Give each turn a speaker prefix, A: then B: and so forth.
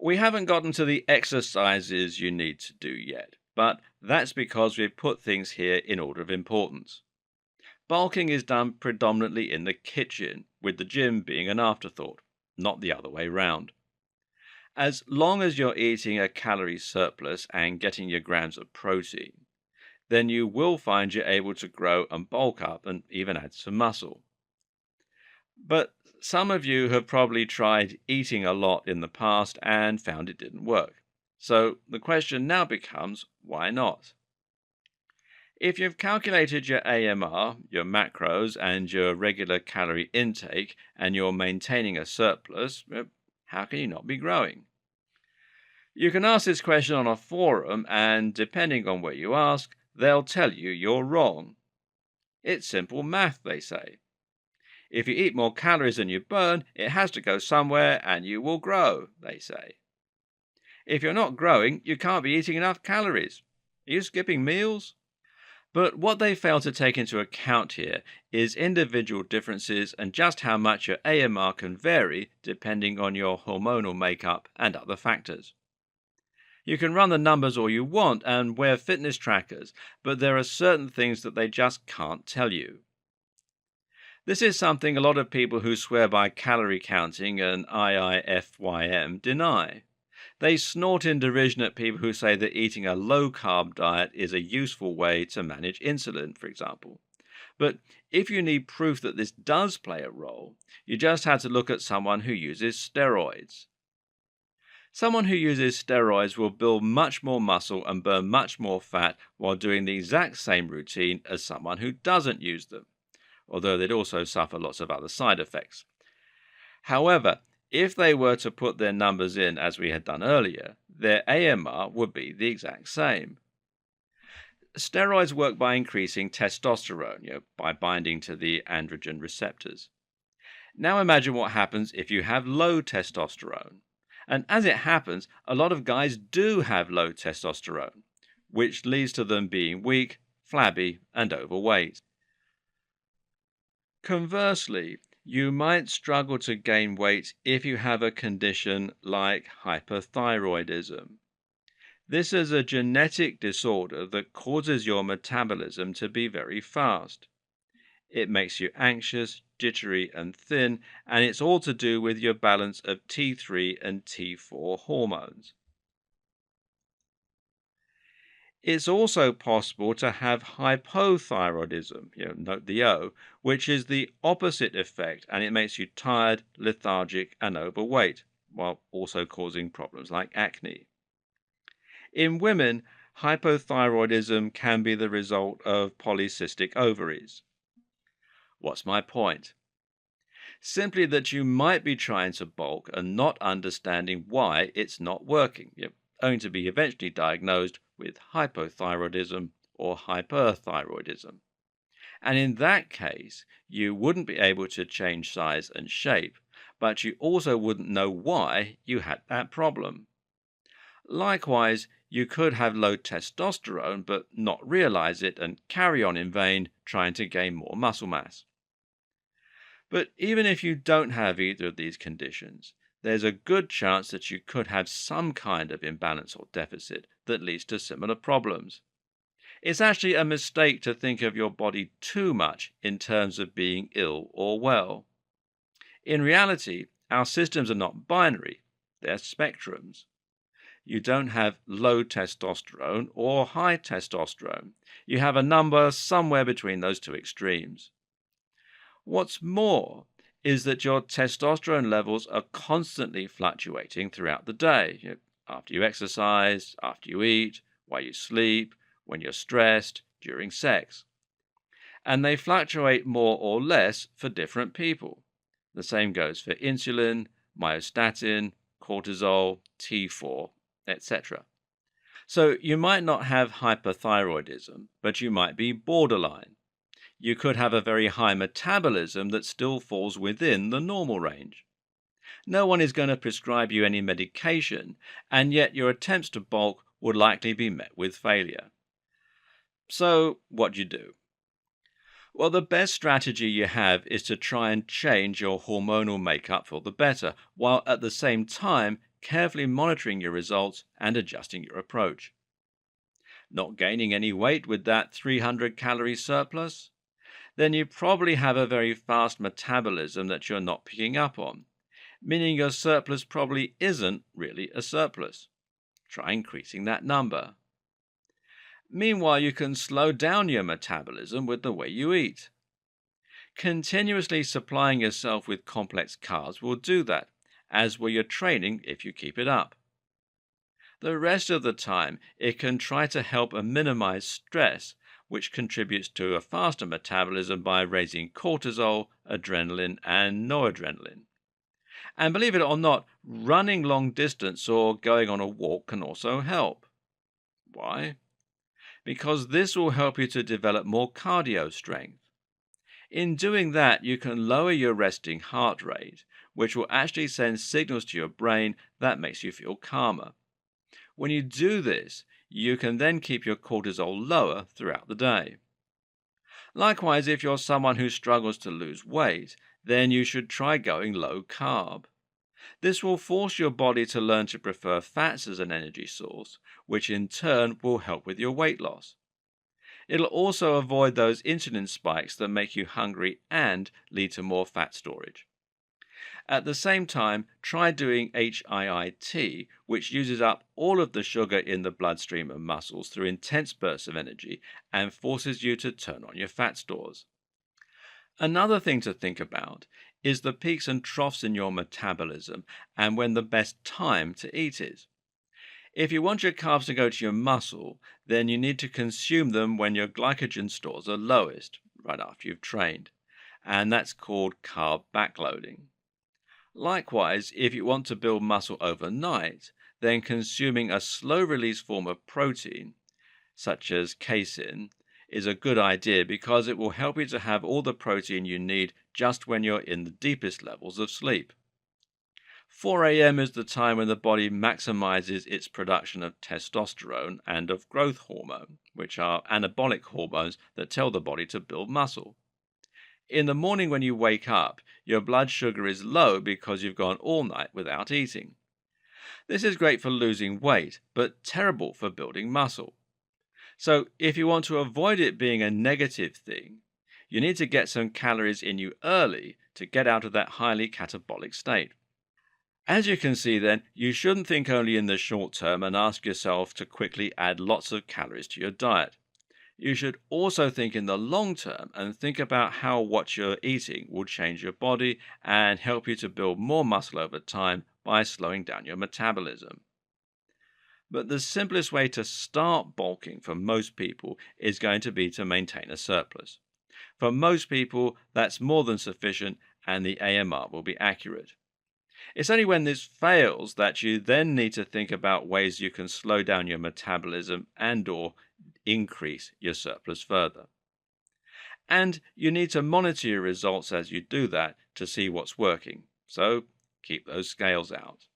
A: We haven't gotten to the exercises you need to do yet, but that's because we've put things here in order of importance. Bulking is done predominantly in the kitchen, with the gym being an afterthought, not the other way round. As long as you're eating a calorie surplus and getting your grams of protein, then you will find you're able to grow and bulk up and even add some muscle. But some of you have probably tried eating a lot in the past and found it didn't work. So the question now becomes, why not? If you've calculated your AMR, your macros, and your regular calorie intake, and you're maintaining a surplus, how can you not be growing? You can ask this question on a forum, and depending on where you ask, they'll tell you you're wrong. It's simple math, they say. If you eat more calories than you burn, it has to go somewhere and you will grow, they say. If you're not growing, you can't be eating enough calories. Are you skipping meals? But what they fail to take into account here is individual differences and just how much your AMR can vary depending on your hormonal makeup and other factors. You can run the numbers all you want and wear fitness trackers, but there are certain things that they just can't tell you. This is something a lot of people who swear by calorie counting and IIFYM deny. They snort in derision at people who say that eating a low-carb diet is a useful way to manage insulin, for example. But if you need proof that this does play a role, you just have to look at someone who uses steroids. Someone who uses steroids will build much more muscle and burn much more fat while doing the exact same routine as someone who doesn't use them, although they'd also suffer lots of other side effects. However, if they were to put their numbers in as we had done earlier, their AMR would be the exact same. Steroids work by increasing testosterone, by binding to the androgen receptors. Now imagine what happens if you have low testosterone. And as it happens, a lot of guys do have low testosterone, which leads to them being weak, flabby, and overweight. Conversely, you might struggle to gain weight if you have a condition like hyperthyroidism. This is a genetic disorder that causes your metabolism to be very fast. It makes you anxious, jittery, and thin, and it's all to do with your balance of T3 and T4 hormones. It's also possible to have hypothyroidism, note the O, which is the opposite effect, and it makes you tired, lethargic, and overweight, while also causing problems like acne. In women, hypothyroidism can be the result of polycystic ovaries. What's my point? Simply that you might be trying to bulk and not understanding why it's not working, only to be eventually diagnosed with hypothyroidism or hyperthyroidism. And in that case, you wouldn't be able to change size and shape, but you also wouldn't know why you had that problem. Likewise, you could have low testosterone but not realize it and carry on in vain trying to gain more muscle mass. But even if you don't have either of these conditions, there's a good chance that you could have some kind of imbalance or deficit that leads to similar problems. It's actually a mistake to think of your body too much in terms of being ill or well. In reality, our systems are not binary, they're spectrums. You don't have low testosterone or high testosterone. You have a number somewhere between those two extremes. What's more is that your testosterone levels are constantly fluctuating throughout the day, after you exercise, after you eat, while you sleep, when you're stressed, during sex. And they fluctuate more or less for different people. The same goes for insulin, myostatin, cortisol, T4, etc. So you might not have hyperthyroidism, but you might be borderline. You could have a very high metabolism that still falls within the normal range. No one is going to prescribe you any medication, and yet your attempts to bulk would likely be met with failure. So, what do you do? Well, the best strategy you have is to try and change your hormonal makeup for the better, while at the same time carefully monitoring your results and adjusting your approach. Not gaining any weight with that 300 calorie surplus? Then you probably have a very fast metabolism that you're not picking up on, meaning your surplus probably isn't really a surplus. Try increasing that number. Meanwhile, you can slow down your metabolism with the way you eat. Continuously supplying yourself with complex carbs will do that, as will your training if you keep it up. The rest of the time, it can try to help and minimize stress, which contributes to a faster metabolism by raising cortisol, adrenaline, and noradrenaline. And believe it or not, running long distance or going on a walk can also help. Why? Because this will help you to develop more cardio strength. In doing that, you can lower your resting heart rate, which will actually send signals to your brain that makes you feel calmer. When you do this, you can then keep your cortisol lower throughout the day. Likewise, if you're someone who struggles to lose weight, then you should try going low carb. This will force your body to learn to prefer fats as an energy source, which in turn will help with your weight loss. It'll also avoid those insulin spikes that make you hungry and lead to more fat storage. At the same time, try doing HIIT, which uses up all of the sugar in the bloodstream and muscles through intense bursts of energy and forces you to turn on your fat stores. Another thing to think about is the peaks and troughs in your metabolism and when the best time to eat is. If you want your carbs to go to your muscle, then you need to consume them when your glycogen stores are lowest, right after you've trained, and that's called carb backloading. Likewise, if you want to build muscle overnight, then consuming a slow-release form of protein, such as casein, is a good idea because it will help you to have all the protein you need just when you're in the deepest levels of sleep. 4 a.m. is the time when the body maximizes its production of testosterone and of growth hormone, which are anabolic hormones that tell the body to build muscle. In the morning when you wake up, your blood sugar is low because you've gone all night without eating. This is great for losing weight, but terrible for building muscle. So if you want to avoid it being a negative thing, you need to get some calories in you early to get out of that highly catabolic state. As you can see then, you shouldn't think only in the short term and ask yourself to quickly add lots of calories to your diet. You should also think in the long term and think about how what you're eating will change your body and help you to build more muscle over time by slowing down your metabolism. But the simplest way to start bulking for most people is going to be to maintain a surplus. For most people, that's more than sufficient and the AMR will be accurate. It's only when this fails that you then need to think about ways you can slow down your metabolism and/or increase your surplus further. And you need to monitor your results as you do that to see what's working. So keep those scales out.